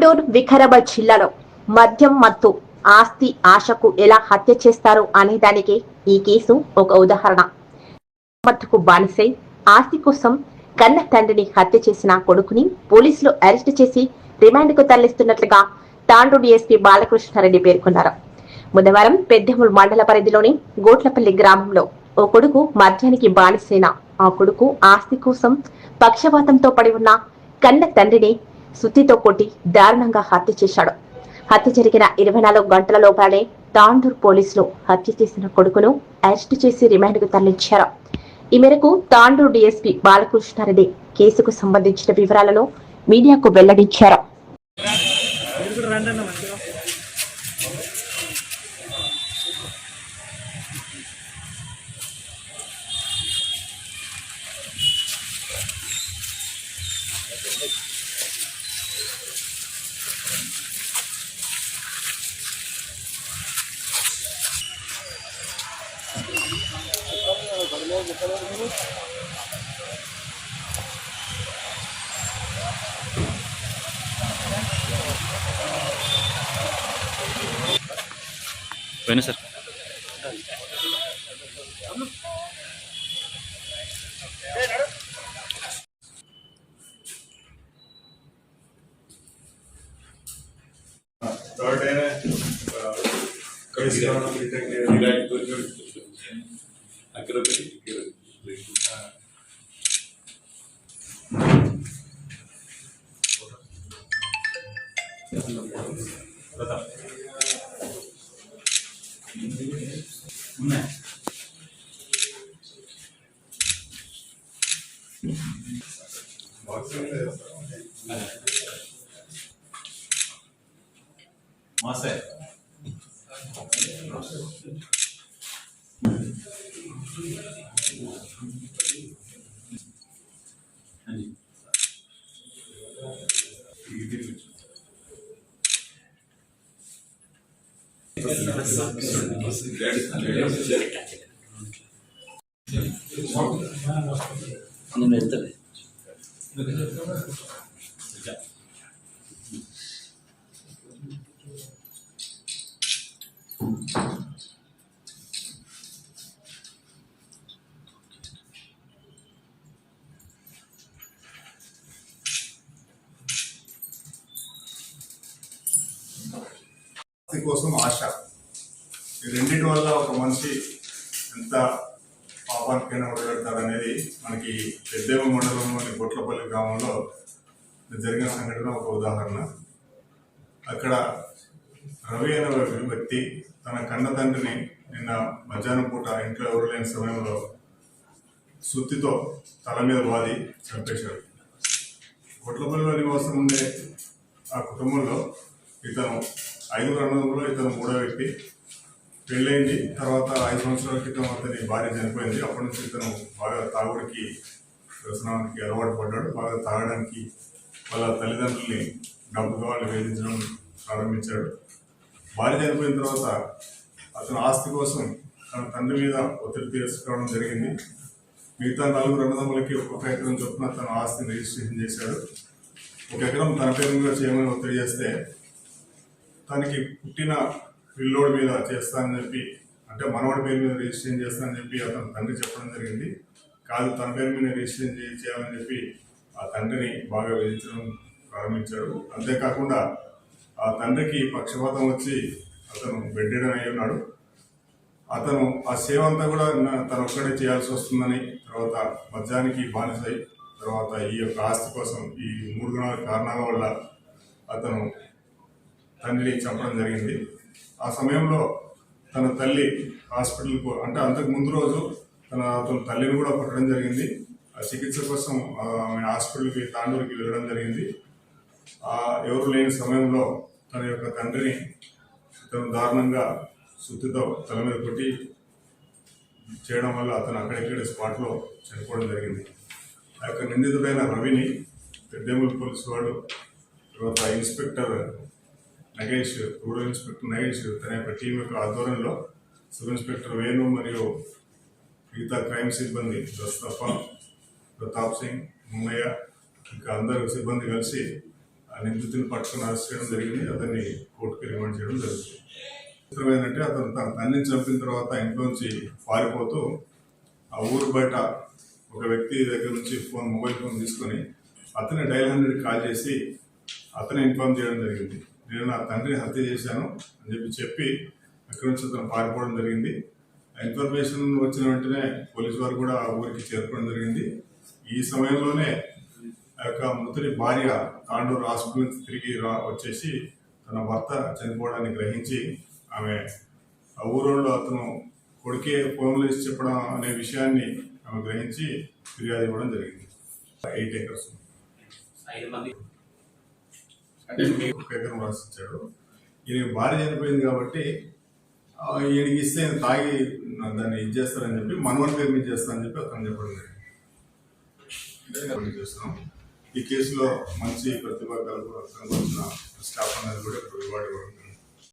తాండూర్ వికారాబాద్ జిల్లాలో మద్యం మత్తు ఆస్తి ఆశకు ఎలా హత్య చేస్తారు అనేదానికి ఈ కేసు ఒక ఉదాహరణ. మత్తుకు బానిసై ఆస్తి కోసం కన్న తండ్రిని హత్య చేసిన కొడుకుని పోలీసులు అరెస్టు చేసి రిమాండ్కు తరలిస్తున్నట్లుగా తాండూర్ డీఎస్పీ బాలకృష్ణారెడ్డి పేర్కొన్నారు. బుధవారం పెద్దెముల్ మండల పరిధిలోని గోట్లపల్లి గ్రామంలో ఓ కొడుకు మద్యానికి బానిసైన ఆ కొడుకు ఆస్తి కోసం పక్షవాతంతో పడి ఉన్న కన్న తండ్రిని సుత్తితో కొట్టి దారుణంగా హత్య చేశాడు. హత్య జరిగిన 24 గంటల లోపలనే తాండూర్ పోలీసులు హత్య చేసిన కొడుకును అరెస్టు చేసి రిమాండ్కు తరలించారు. ఈ మేరకు తాండూర్ డీఎస్పీ బాలకృష్ణారెడ్డి కేసుకు సంబంధించిన వివరాలను మీడియాకు వెల్లడించారు. పోయినా సార్ మాసే వెళ్తుంది కోసం ఆశ, ఈ రెండింటి వల్ల ఒక మనిషి ఎంత పాపానికైనా ఒడగడతాడనేది మనకి పెద్దేముల్ మండలంలోని గొట్లపల్లి గ్రామంలో జరిగిన సంఘటన ఒక ఉదాహరణ. అక్కడ రవి అనే వ్యక్తి తన కన్న తండ్రిని నిన్న మధ్యాహ్నం పూట ఇంట్లో ఎవరు లేని సమయంలో సుత్తితో తల మీద బాది చంపేశాడు. గొట్లపల్లిలో నివాసం ఉండే ఆ కుటుంబంలో ఇతను 5 అన్నదమ్ములో ఇతను 3వ వ్యక్తి. పెళ్ళైంది, తర్వాత 5 సంవత్సరాల క్రితం అతని భార్య చనిపోయింది. అప్పటి నుంచి ఇతను బాగా తాగుడికి వ్యసనానికి అలవాటు పడ్డాడు. బాగా తాగడానికి వాళ్ళ తల్లిదండ్రుల్ని డబ్బుగా వాళ్ళు వేధించడం ప్రారంభించాడు. భార్య చనిపోయిన తర్వాత అతను ఆస్తి కోసం తన తండ్రి మీద ఒత్తిడి తీసుకోవడం జరిగింది. మిగతా 4 అన్నదమ్ములకి ఒక్కొక్క ఎకరం చొప్పున తన ఆస్తిని రిజిస్ట్రేషన్ చేశాడు. 1 ఎకరం తన పేరు మీద చేయమని ఒత్తిడి చేస్తే తనకి పుట్టిన పిల్లోడి మీద చేస్తానని చెప్పి, అంటే మనవాడి పేరు మీద రిజిస్ట్రేషన్ చేస్తానని చెప్పి అతను తండ్రి చెప్పడం జరిగింది. కాదు, తన పేరు మీద రిజిస్ట్రేషన్ చేయాలని చెప్పి ఆ తండ్రిని బాగా వేధించడం ప్రారంభించాడు. అంతేకాకుండా ఆ తండ్రికి పక్షపాతం వచ్చి అతను బెడ్డెడ్ అయి ఉన్నాడు. అతను ఆ సేవ అంతా కూడా తను ఒక్కడే చేయాల్సి వస్తుందని, తర్వాత మద్యానికి బానిసై, తర్వాత ఈ యొక్క ఆస్తి కోసం ఈ 3 కారణాల వల్ల అతను తండ్రిని చంపడం జరిగింది. ఆ సమయంలో తన తల్లి హాస్పిటల్కు, అంటే అంతకు ముందు రోజు అతను తల్లిని కూడా కొట్టడం జరిగింది. ఆ చికిత్స కోసం హాస్పిటల్కి తాండూరుకి వెళ్ళడం జరిగింది. ఎవరు లేని సమయంలో తన యొక్క తండ్రిని తను దారుణంగా సుత్తితో తల మీద కొట్టి చేయడం వల్ల అతను అక్కడిక్కడే స్పాట్లో చనిపోవడం జరిగింది. ఆ యొక్క నిందితుడైన రవిని పెద్దేముల్ పోలీసు వాడు, తర్వాత inspector Nagesh, rural inspector Nagesh తన యొక్క టీం యొక్క ఆధ్వర్యంలో సబ్ ఇన్స్పెక్టర్ వేణు మరియు మిగతా క్రైమ్ సిబ్బంది దస్తఫా, ప్రతాప్ సింగ్, ముమ్మయ్య ఇంకా అందరూ సిబ్బంది కలిసి ఆ నిందితుని పట్టుకుని అరెస్ట్ చేయడం జరిగింది. అతన్ని కోర్టుకి రిమాండ్ చేయడం జరుగుతుంది. చిత్రం ఏంటంటే అతను తన తండ్రిని చంపిన తర్వాత ఇంట్లోంచి పారిపోతూ ఆ ఊరు బయట ఒక వ్యక్తి దగ్గర నుంచి మొబైల్ ఫోన్ తీసుకొని అతని డైల్ 100 కాల్ చేసి అతను ఇన్ఫార్మ్ చేయడం జరిగింది. నేను నా తండ్రిని హత్య చేశాను అని చెప్పి అక్కడి నుంచి అతను పారిపోవడం జరిగింది. ఆ ఇన్ఫర్మేషన్ వచ్చిన వెంటనే పోలీసు వారు కూడా ఆ ఊరికి చేరుకోవడం జరిగింది. ఈ సమయంలోనే ఆ యొక్క మృతుని భార్య తాండూరు హాస్పిటల్ నుంచి తిరిగి వచ్చేసి తన భర్త చనిపోవడాన్ని గ్రహించి ఆమె ఆ ఊరిలో అతను కొడుకే ఫోన్లో ఇచ్చి చెప్పడం అనే విషయాన్ని ఆమె గ్రహించి ఫిర్యాదు ఇవ్వడం జరిగింది. 8 acres 5 మంది అంటే 1 ఎకరం రాసిచ్చాడు. ఈయన భార్య చనిపోయింది కాబట్టి ఈయనకి ఇస్తే ఆయన తాగి దాన్ని ఇది చేస్తారని చెప్పి మనవడి పేరు మీద చేస్తారని చెప్పి అతను చెప్పడం జరిగింది. చేస్తున్నాం. ఈ కేసులో మంచి ప్రతిభ కనుక వచ్చిన స్టాఫ్ అనేది కూడా ఇప్పుడు రివార్డ్ ఇవ్వడం